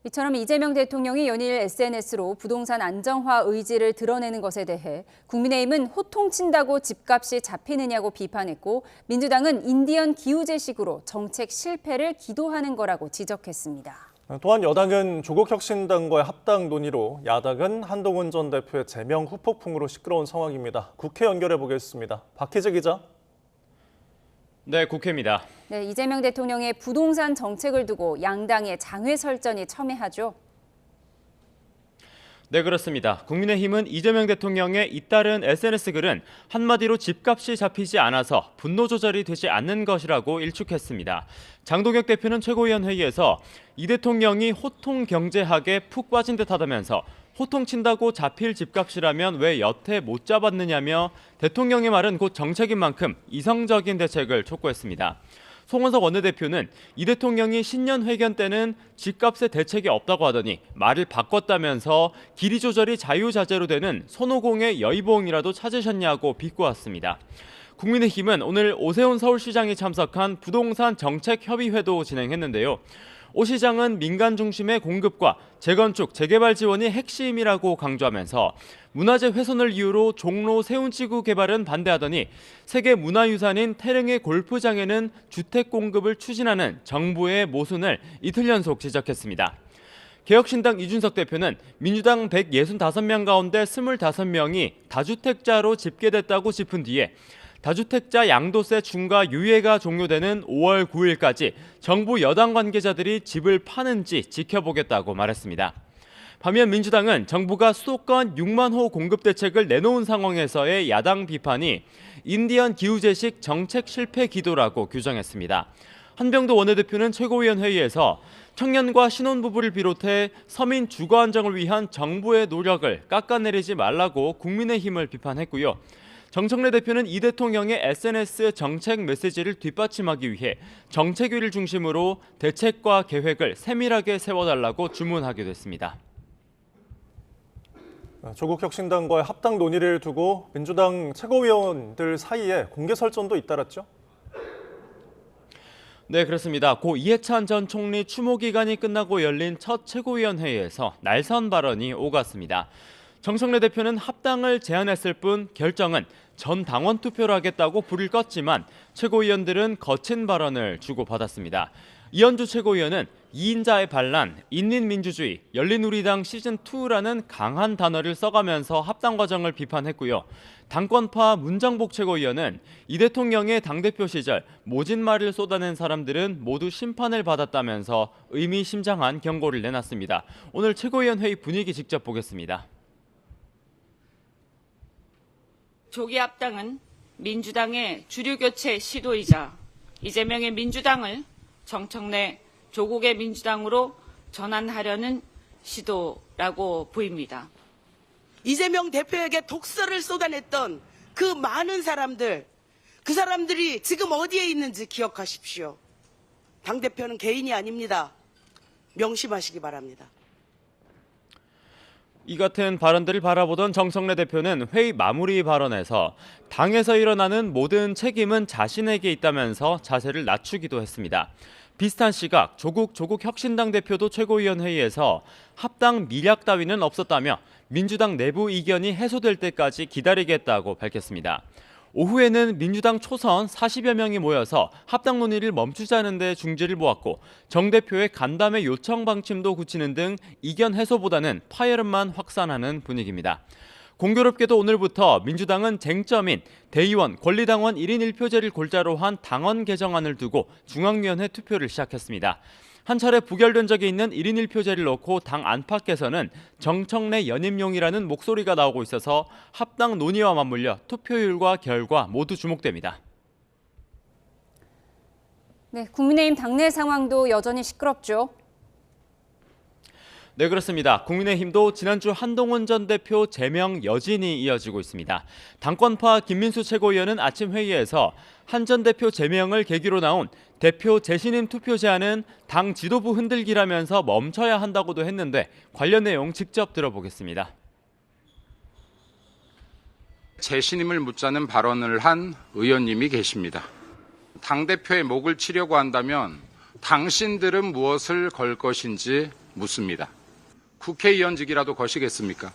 이처럼 이재명 대통령이 연일 SNS로 부동산 안정화 의지를 드러내는 것에 대해 국민의힘은 호통친다고 집값이 잡히느냐고 비판했고 민주당은 인디언 기우제식으로 정책 실패를 기도하는 거라고 지적했습니다. 또한 여당은 조국혁신당과의 합당 논의로 야당은 한동훈 전 대표의 제명 후폭풍으로 시끄러운 상황입니다. 국회 연결해 보겠습니다. 박희재 기자. 네, 국회입니다. 네, 이재명 대통령의 부동산 정책을 두고 양당의 장외설전이 첨예하죠. 네, 그렇습니다. 국민의힘은 이재명 대통령의 잇따른 SNS 글은 한마디로 집값이 잡히지 않아서 분노 조절이 되지 않는 것이라고 일축했습니다. 장동혁 대표는 최고위원회의에서 이 대통령이 호통 경제학에 푹 빠진 듯하다면서 호통친다고 잡힐 집값이라면 왜 여태 못 잡았느냐며 대통령의 말은 곧 정책인 만큼 이성적인 대책을 촉구했습니다. 송원석 원내대표는 이 대통령이 신년 회견 때는 집값에 대책이 없다고 하더니 말을 바꿨다면서 길이 조절이 자유자재로 되는 손오공의 여의봉이라도 찾으셨냐고 비꼬았습니다. 국민의힘은 오늘 오세훈 서울시장이 참석한 부동산 정책협의회도 진행했는데요. 오 시장은 민간 중심의 공급과 재건축, 재개발 지원이 핵심이라고 강조하면서 문화재 훼손을 이유로 종로 세운지구 개발은 반대하더니 세계 문화유산인 태릉의 골프장에는 주택 공급을 추진하는 정부의 모순을 이틀 연속 지적했습니다. 개혁신당 이준석 대표는 민주당 165명 가운데 25명이 다주택자로 집계됐다고 짚은 뒤에 다주택자 양도세 중과 유예가 종료되는 5월 9일까지 정부 여당 관계자들이 집을 파는지 지켜보겠다고 말했습니다. 반면 민주당은 정부가 수도권 6만 호 공급 대책을 내놓은 상황에서의 야당 비판이 인디언 기우제식 정책 실패 기도라고 규정했습니다. 한병도 원내대표는 최고위원회의에서 청년과 신혼부부를 비롯해 서민 주거 안정을 위한 정부의 노력을 깎아내리지 말라고 국민의힘을 비판했고요. 정청래 대표는 이 대통령의 SNS 정책 메시지를 뒷받침하기 위해 정책위를 중심으로 대책과 계획을 세밀하게 세워달라고 주문하기도 했습니다. 조국혁신당과의 합당 논의를 두고 민주당 최고위원들 사이에 공개 설전도 잇따랐죠? 네, 그렇습니다. 고 이해찬 전 총리 추모 기간이 끝나고 열린 첫 최고위원회의에서 날선 발언이 오갔습니다. 정청래 대표는 합당을 제안했을 뿐 결정은 전 당원 투표로 하겠다고 불을 껐지만 최고위원들은 거친 발언을 주고받았습니다. 이현주 최고위원은 2인자의 반란, 인민민주주의, 열린우리당 시즌2라는 강한 단어를 써가면서 합당 과정을 비판했고요. 당권파 문정복 최고위원은 이 대통령의 당대표 시절 모진 말을 쏟아낸 사람들은 모두 심판을 받았다면서 의미심장한 경고를 내놨습니다. 오늘 최고위원 회의 분위기 직접 보겠습니다. 조기 합당은 민주당의 주류교체 시도이자 이재명의 민주당을 정청래 조국의 민주당으로 전환하려는 시도라고 보입니다. 이재명 대표에게 독설을 쏟아냈던 그 많은 사람들, 그 사람들이 지금 어디에 있는지 기억하십시오. 당대표는 개인이 아닙니다. 명심하시기 바랍니다. 이 같은 발언들을 바라보던 정청래 대표는 회의 마무리 발언에서 당에서 일어나는 모든 책임은 자신에게 있다면서 자세를 낮추기도 했습니다. 비슷한 시각 조국 혁신당 대표도 최고위원회의에서 합당 미략 따위는 없었다며 민주당 내부 이견이 해소될 때까지 기다리겠다고 밝혔습니다. 오후에는 민주당 초선 40여 명이 모여서 합당 논의를 멈추자는 데 중지를 모았고 정 대표의 간담회 요청 방침도 굳히는 등 이견 해소보다는 파열음만 확산하는 분위기입니다. 공교롭게도 오늘부터 민주당은 쟁점인 대의원 권리당원 1인 1표제를 골자로 한 당원 개정안을 두고 중앙위원회 투표를 시작했습니다. 한 차례 부결된 적이 있는 1인 1표제를 놓고 당 안팎에서는 정청래 연임용이라는 목소리가 나오고 있어서 합당 논의와 맞물려 투표율과 결과 모두 주목됩니다. 네, 국민의힘 당내 상황도 여전히 시끄럽죠. 네, 그렇습니다. 국민의힘도 지난주 한동훈 전 대표 제명 여진이 이어지고 있습니다. 당권파 김민수 최고위원은 아침 회의에서 한 전 대표 제명을 계기로 나온 대표 재신임 투표 제안은 당 지도부 흔들기라면서 멈춰야 한다고도 했는데 관련 내용 직접 들어보겠습니다. 재신임을 묻자는 발언을 한 의원님이 계십니다. 당대표의 목을 치려고 한다면 당신들은 무엇을 걸 것인지 묻습니다. 국회의원직이라도 거시겠습니까?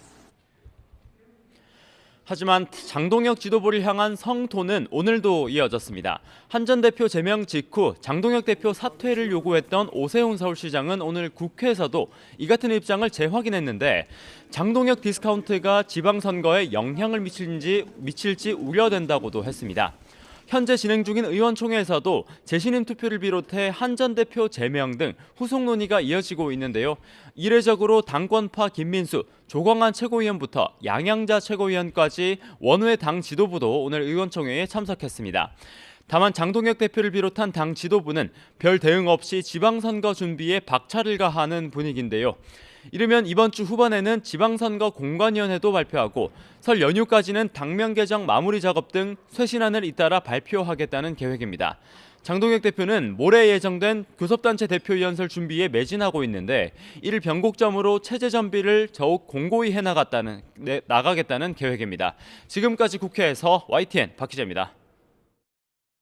하지만 장동혁 지도부를 향한 성토는 오늘도 이어졌습니다. 한 전 대표 제명 직후 장동혁 대표 사퇴를 요구했던 오세훈 서울시장은 오늘 국회에서도 이 같은 입장을 재확인했는데 장동혁 디스카운트가 지방선거에 영향을 미칠지 우려된다고도 했습니다. 현재 진행 중인 의원총회에서도 재신임 투표를 비롯해 한 전 대표 제명 등 후속 논의가 이어지고 있는데요. 이례적으로 당권파 김민수, 조광한 최고위원부터 양양자 최고위원까지 원외 당 지도부도 오늘 의원총회에 참석했습니다. 다만 장동혁 대표를 비롯한 당 지도부는 별 대응 없이 지방선거 준비에 박차를 가하는 분위기인데요. 이르면 이번 주 후반에는 지방선거 공관위원회도 발표하고 설 연휴까지는 당명 개정 마무리 작업 등 쇄신안을 잇따라 발표하겠다는 계획입니다. 장동혁 대표는 모레 예정된 교섭단체 대표연설 준비에 매진하고 있는데 이를 변곡점으로 체제 정비를 더욱 공고히 해나가겠다는 계획입니다. 지금까지 국회에서 YTN 박 기자입니다.